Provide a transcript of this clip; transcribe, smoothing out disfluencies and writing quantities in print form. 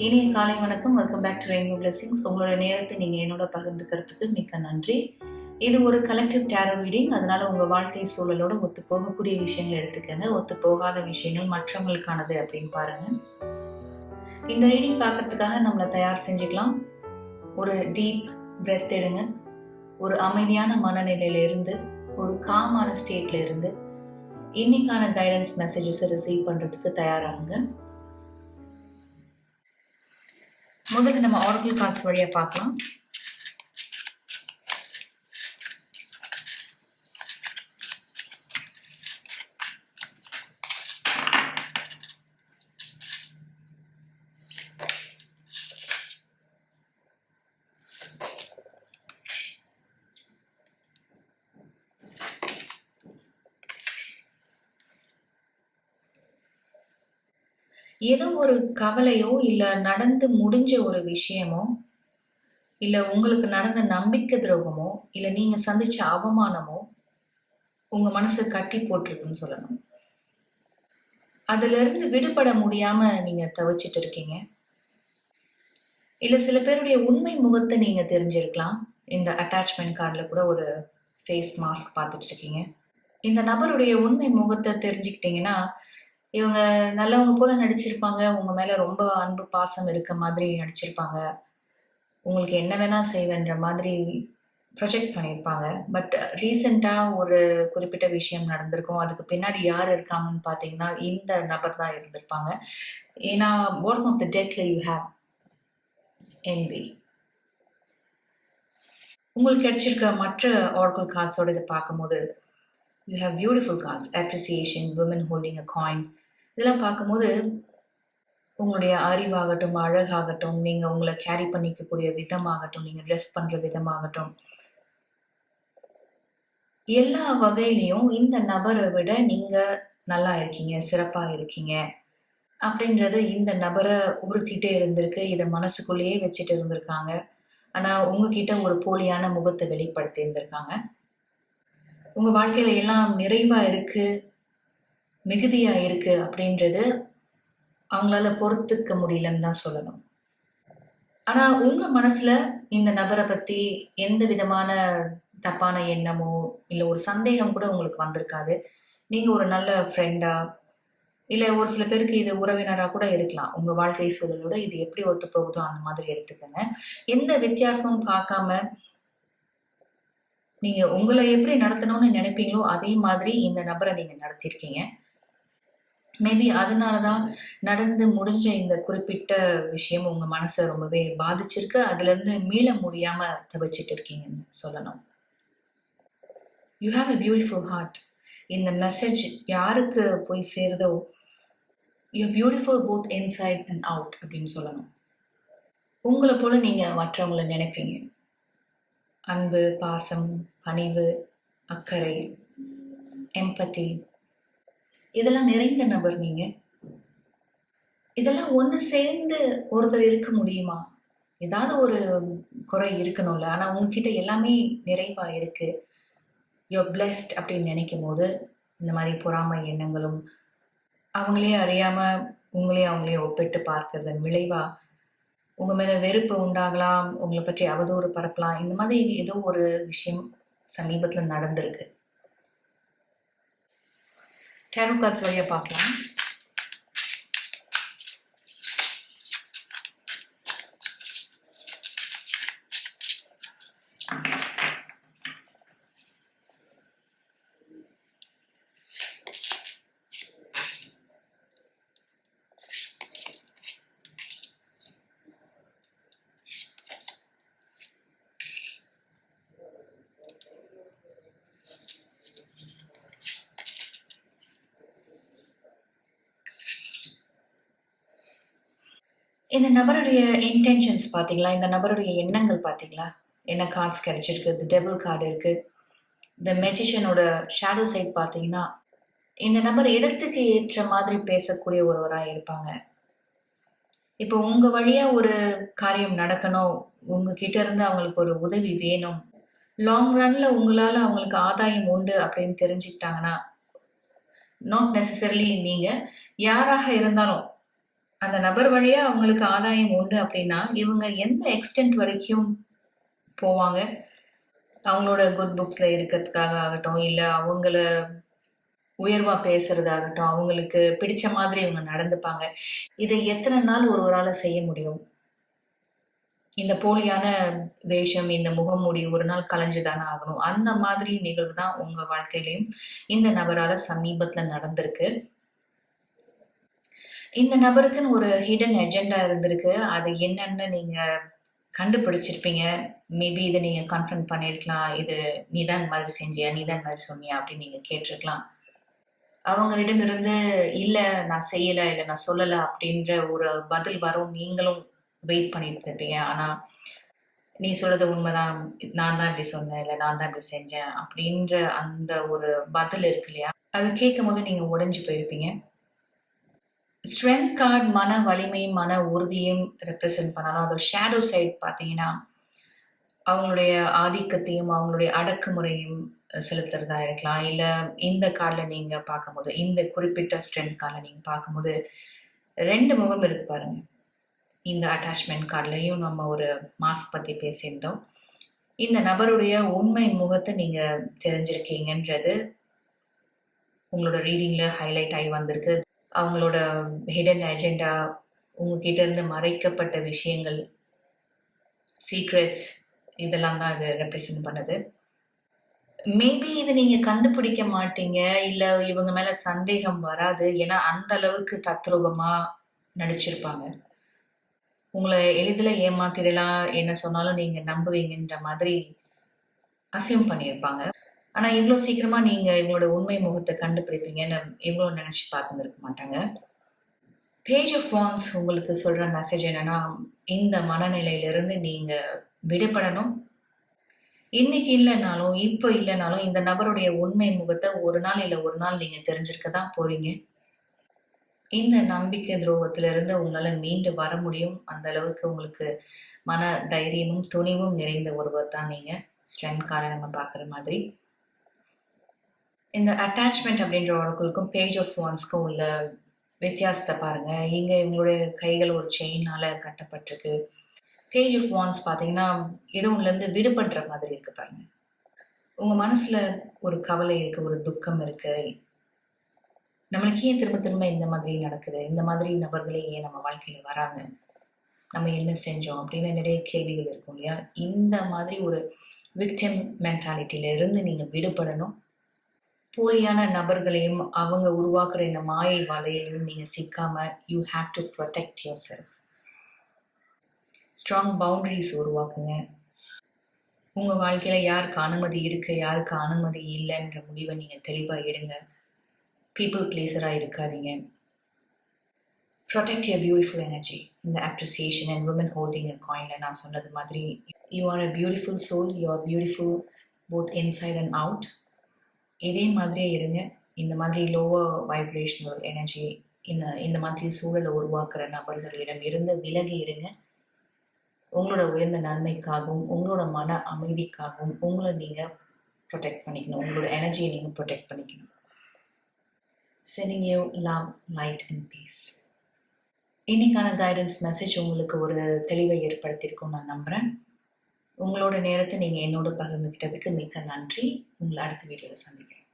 இனிய காலை வணக்கம். Welcome back to rainbow blessings. உங்களோட நேரத்தை நீங்கள் என்னோட பகிர்ந்துக்கிறதுக்கு மிக்க நன்றி. இது ஒரு கலெக்டிவ் டேரோ ரீடிங். அதனால உங்கள் வாழ்க்கை சூழலோட ஒத்து போகக்கூடிய விஷயங்கள் எடுத்துக்கங்க, ஒத்து போகாத விஷயங்கள் மற்றவங்களுக்கானது அப்படின்னு பாருங்க. இந்த ரீடிங் பார்க்கறதுக்காக நம்மளை தயார் செஞ்சுக்கலாம். ஒரு டீப் பிரெத் எடுங்க. ஒரு அமைதியான மனநிலையில இருந்து, ஒரு காமான ஸ்டேட்ல இருந்து இன்னைக்கான கைடன்ஸ் மெசேஜஸ் ரிசீவ் பண்றதுக்கு தயாராகுங்க. முதல்ல நம்ம ஆரக்கிள் கார்ட்ஸ் வழியா பார்க்கலாம். ஏதோ ஒரு கவலையோ இல்ல நடந்து முடிஞ்ச ஒரு விஷயமோ, இல்ல உங்களுக்கு நடந்த நம்பிக்கை துரோகமோ, இல்ல நீங்க சந்திச்ச அவமானமோ உங்க மனசு கட்டி போட்டிருக்குன்னு சொல்லணும். அதிலிருந்து விடுபட முடியாம நீங்க தவிச்சிட்டு இருக்கீங்க. இல்ல சில பேருடைய உண்மை முகத்தை நீங்க தெரிஞ்சிருக்கலாம். இந்த அட்டாச்மெண்ட் கார்டுல கூட ஒரு ஃபேஸ் மாஸ்க் பார்த்துட்டு இருக்கீங்க. இந்த நபருடைய உண்மை முகத்தை தெரிஞ்சுக்கிட்டீங்கன்னா, இவங்க நல்லவங்க போல நடிச்சிருப்பாங்க. உங்க மேல ரொம்ப அன்பு, பாசம் இருக்க மாதிரி நடிச்சிருப்பாங்க. உங்களுக்கு என்ன வேணா செய்வேன்ற மாதிரி ப்ரொஜெக்ட் பண்ணியிருப்பாங்க. பட் ரீசெண்டா ஒரு குறிப்பிட்ட விஷயம் நடந்திருக்கும். அதுக்கு பின்னாடி யார் இருக்காங்கன்னு பார்த்தீங்கன்னா, இந்த நபர் தான் இருந்திருப்பாங்க. ஏன்னா, பாட்டம் ஆஃப் த டெக்ல யூ ஹேவ் என்வி. உங்களுக்கு கிடைச்சிருக்க மற்ற ஆரக்கிள் கார்ட்ஸோட இதை பார்க்கும்போது, you have beautiful cards, appreciation, women holding a coin. இதெல்லாம் பார்க்கும்போது உங்களுடைய அறிவாகட்டும், அழகாகட்டும், நீங்க உங்களை கேரி பண்ணிக்கக்கூடிய விதமாகட்டும், நீங்க ட்ரெஸ் பண்ற விதமாகட்டும், எல்லா வகையிலையும் இந்த நபரை விட நீங்க நல்லா இருக்கீங்க, சிறப்பா இருக்கீங்க அப்படின்றது இந்த நபரை உறுத்திட்டே இருந்திருக்கு. இதை மனசுக்குள்ளேயே வச்சுட்டு இருந்திருக்காங்க. ஆனா உங்ககிட்ட ஒரு போலியான முகத்தை வெளிப்படுத்தி இருந்திருக்காங்க. உங்க வாழ்க்கையில எல்லாம் நிறைவா இருக்கு, மிகுதியா இருக்கு அப்படின்றது அவங்களால பொறுத்துக்க முடியலன்னு தான் சொல்லணும். ஆனா உங்க மனசுல இந்த நபரை பத்தி எந்த விதமான தப்பான எண்ணமோ, இல்ல ஒரு சந்தேகம் கூட உங்களுக்கு வந்திருக்காது. நீங்க ஒரு நல்ல ஃப்ரெண்டா, இல்ல ஒரு சில பேருக்கு இது உறவினரா கூட இருக்கலாம். உங்க வாழ்க்கை சூழலோட இது எப்படி ஒத்து போகுதோ அந்த மாதிரி எடுத்துக்கங்க. எந்த வித்தியாசமும் பார்க்காம, நீங்க உங்கள எப்படி நடத்தணும்னு நினைப்பீங்களோ, அதே மாதிரி இந்த நபரை நீங்க நடத்தியிருக்கீங்க. மேபி அதனால தான் நடந்து முடிஞ்ச இந்த குறிப்பிட்ட விஷயம் உங்க மனச ரொம்பவே பாதிச்சிருக்கு. அதுலருந்து மீள முடியாம தவிச்சிட்டு இருக்கீங்கன்னு சொல்லணும். You have a beautiful heart. இந்த மெசேஜ் யாருக்கு போய் சேருதோ, you beautiful both inside and out அப்படின்னு சொல்லணும். உங்கள போல நீங்க மற்றவங்கள நினைப்பீங்க. அன்பு, பாசம், பணிவு, அக்கறை, எம்பத்தி இதெல்லாம் நிறைந்த நபர் நீங்க. இதெல்லாம் ஒண்ணு சேர்ந்து ஒருத்தர் இருக்க முடியுமா? ஏதாவது ஒரு குறை இருக்கணும்ல. ஆனா உங்ககிட்ட எல்லாமே நிறைவா இருக்கு. யூ ஆர் பிளெஸ்ட் அப்படின்னு நினைக்கும்போது, இந்த மாதிரி பொறாமை எண்ணங்களும், அவங்களே அறியாம உங்களே அவங்களே ஒப்பிட்டு பார்க்கிறதன் விளைவா, உங்க மேல வெறுப்பு உண்டாகலாம், உங்கள பற்றி அவதூறு பரப்பலாம். இந்த மாதிரி ஏதோ ஒரு விஷயம் சமீபத்துல நடந்திருக்கு. டேரோ கார்ட்ஸ் வழியா பார்க்கலாம். இந்த நபருடைய இன்டென்ஷன்ஸ் பார்த்தீங்களா? இந்த நபருடைய எண்ணங்கள் பார்த்தீங்களா? என்ன கார்ட்ஸ் கிடைச்சிருக்கு. தி டெவில் கார்டு இருக்கு. தி மெஜிஷியனோட ஷேடோ சைட் பார்த்தீங்கன்னா, இந்த நபர் இடத்துக்கு ஏற்ற மாதிரி பேசக்கூடிய ஒருவரா இருப்பாங்க. இப்போ உங்க வழியா ஒரு காரியம் நடக்கணும், உங்ககிட்ட இருந்து அவங்களுக்கு ஒரு உதவி வேணும், லாங் ரன்ல உங்களால அவங்களுக்கு ஆதாயம் உண்டு அப்படின்னு தெரிஞ்சுக்கிட்டாங்கன்னா, நாட் நெசசரிலி நீங்க யாராக இருந்தாலும் அந்த நபர் வழியா அவங்களுக்கு ஆதாயம் உண்டு அப்படின்னா, இவங்க எந்த எக்ஸ்டென்ட் வரைக்கும் போவாங்க? அவங்களோட குட் புக்ஸ்ல இருக்கிறதுக்காக ஆகட்டும், இல்ல அவங்கள உயர்வா பேசுறதாகட்டும், அவங்களுக்கு பிடிச்ச மாதிரி இவங்க நடந்துப்பாங்க. இதை எத்தன நாள் ஒருவரால செய்ய முடியும்? இந்த போலியான வேஷம், இந்த முகமூடி ஒரு நாள் கலைஞ்சு தானே ஆகணும். அந்த மாதிரி நிகழ்வு தான் உங்க வாழ்க்கையிலயும் இந்த நபரால சமீபத்தில நடந்திருக்கு. இந்த நபருக்குன்னு ஒரு ஹிடன் அஜெண்டா இருந்திருக்கு. அது என்னன்னு நீங்க கண்டுபிடிச்சிருப்பீங்க. மேபி இத நீங்க கன்ஃபர்ம் பண்ணியிருக்கலாம். இது "நீ தான் இந்த மாதிரி செஞ்சியா? நீ தான் இந்த மாதிரி சொன்னியா?" அப்படின்னு நீங்க கேட்டிருக்கலாம். அவங்களிடமிருந்து "இல்ல நான் செய்யல, இல்ல நான் சொல்லல" அப்படின்ற ஒரு பதில் வரும். நீங்களும் வெயிட் பண்ணிட்டு இருப்பீங்க. ஆனா, "நீ சொல்றது உண்மைதான். நான் தான் இப்படி சொன்னேன். இல்ல நான் தான் இப்படி செஞ்சேன்." அப்படின்ற அந்த ஒரு பதில் இருக்கு இல்லையா? அது கேட்கும்போது நீங்க உடைஞ்சு போயிருப்பீங்க. ஸ்ட்ரென்த் கார்ட் மன வலிமையும், மன உறுதியும் ரெப்ரசன்ட் பண்ணாலும், அதோட ஷேடோ சைட் பார்த்தீங்கன்னா, அவங்களுடைய ஆதிக்கத்தையும், அவங்களுடைய அடக்குமுறையும் செலுத்துறதா இருக்கலாம். இல்ல இந்த கார்ட்ல நீங்க பார்க்கும்போது, இந்த குறிப்பிட்ட ஸ்ட்ரென்த் கார்ட்ல நீங்க பார்க்கும்போது 2 முகம் இருக்கு பாருங்க. இந்த அட்டாச்மென்ட் கார்ட்லயும் நம்ம ஒரு மாஸ்க் பத்தி பேசியிருந்தோம். இந்த நபருடைய உண்மை முகத்த நீங்க தெரிஞ்சிருக்கீங்கன்றது உங்களோட ரீடிங்ல ஹைலைட் ஆயி வந்திருக்கு. அவங்களோட ஹிடன் அஜெண்டா, உங்ககிட்ட இருந்து மறைக்கப்பட்ட விஷயங்கள், சீக்ரெட்ஸ் இதெல்லாம் தான் இது ரெப்ரசன்ட் பண்ணுது. மேபி இத நீங்க கண்டுபிடிக்க மாட்டீங்க. இல்ல இவங்க மேல சந்தேகம் வராது. ஏன்னா, அந்த அளவுக்கு தத்ரூபமா நடிச்சிருப்பாங்க. உங்கள எளிதில ஏமாத்திடலாம், என்ன சொன்னாலும் நீங்க நம்புவீங்கன்ற மாதிரி அஸ்யூம் பண்ணியிருப்பாங்க. ஆனா, இவ்ளோ சீக்கிரமா நீங்க இவங்களோட உண்மை முகத்த கண்டுபிடிப்பீங்கன்னு இவ்ளோ நெனச்சு பார்த்திருந்திருக்க மாட்டாங்க. பேஜ் ஆஃப் வாண்ட்ஸ் உங்களுக்கு சொல்ற மெசேஜ் என்னன்னா, இந்த மனநிலையிலிருந்து நீங்க விடுபடணும். இன்னைக்கு இல்லனாலும், இப்ப இல்லனாலும் இந்த நபருடைய உண்மை முகத்த ஒரு நாள் இல்ல ஒரு நாள் நீங்க தெரிஞ்சிருக்க தான் போறீங்க. இந்த நம்பிக்கை துரோகத்திலிருந்து உங்களால மீண்டு வர முடியும். அந்த அளவுக்கு உங்களுக்கு மன தைரியமும், துணிவும் நிறைந்த ஒருவர் தான் நீங்க. ஸ்ட்ரென்த் கார்ட நம்ம பார்க்குற மாதிரி. இந்த அட்டாச்மென்ட் அப்படின்ற ஆரக்கிள்க்கும், பேஜ் ஆஃப் வாண்ட்ஸ்க்கும் உள்ள வித்தியாசத்த பாருங்க. இங்க இவங்களுடைய கைகள் ஒரு செயினால கட்டப்பட்டிருக்கு. பேஜ் ஆஃப் வாண்ட்ஸ் பார்த்தீங்கன்னா, ஏதோ ஒண்ணுலருந்து விடுபடுற மாதிரி இருக்கு பாருங்க. உங்க மனசுல ஒரு கவலை இருக்கு, ஒரு துக்கம் இருக்கு. நம்மளுக்கு ஏன் திரும்ப திரும்ப இந்த மாதிரி நடக்குது? இந்த மாதிரி நபர்களே ஏன் நம்ம வாழ்க்கையில வராங்க? நம்ம என்ன செஞ்சோம்? அப்படின்னு நிறைய கேள்விகள் இருக்கும் இல்லையா? இந்த மாதிரி ஒரு விக்டிம் மென்டாலிட்டில இருந்து நீங்க விடுபடணும். போலியான நபர்களையும், அவங்க உருவாக்குற இந்த மாயை வலையிலும் நீங்க சிக்காம, you have to protect yourself. Strong boundaries உருவாக்குங்க. உங்க வாழ்க்கையில யாருக்கு அனுமதி இருக்கு, யாருக்கு அனுமதி இல்லன்ற முடிவ நீங்க தெளிவா எடுங்க. பீப்பிள் பிளீஸரா இருக்காதீங்க. Protect your beautiful energy. இந்த appreciation and women holding a coinல நான் சொன்னது மாதிரி, you are a beautiful soul, you are beautiful both inside and out. இதே மாதிரியே இருங்க. இந்த மாதிரி லோவர் வைப்ரேஷனல் எனர்ஜி இந்த இந்த மாதிரி சூழலை உருவாக்குற நபர்களிடம் இருந்து விலகி இருங்க. உங்களோட உயர்ந்த நன்மைக்காகவும், உங்களோட மன அமைதிக்காகவும் உங்கள நீங்க புரொடெக்ட் பண்ணிக்கணும். உங்களோட எனர்ஜியை நீங்க புரொடெக்ட் பண்ணிக்கணும். Sending you love, light and peace. இன்னைக்கான கைடன்ஸ் மெசேஜ் உங்களுக்கு ஒரு தெளிவை ஏற்படுத்தியிருக்கும் நான் நம்புறேன். உங்களோட நேரத்தை நீங்க என்னோட பகிர்ந்துகிட்டதுக்கு மிக்க நன்றி. உங்களை அடுத்த வீடியோல சந்திக்கிறேன்.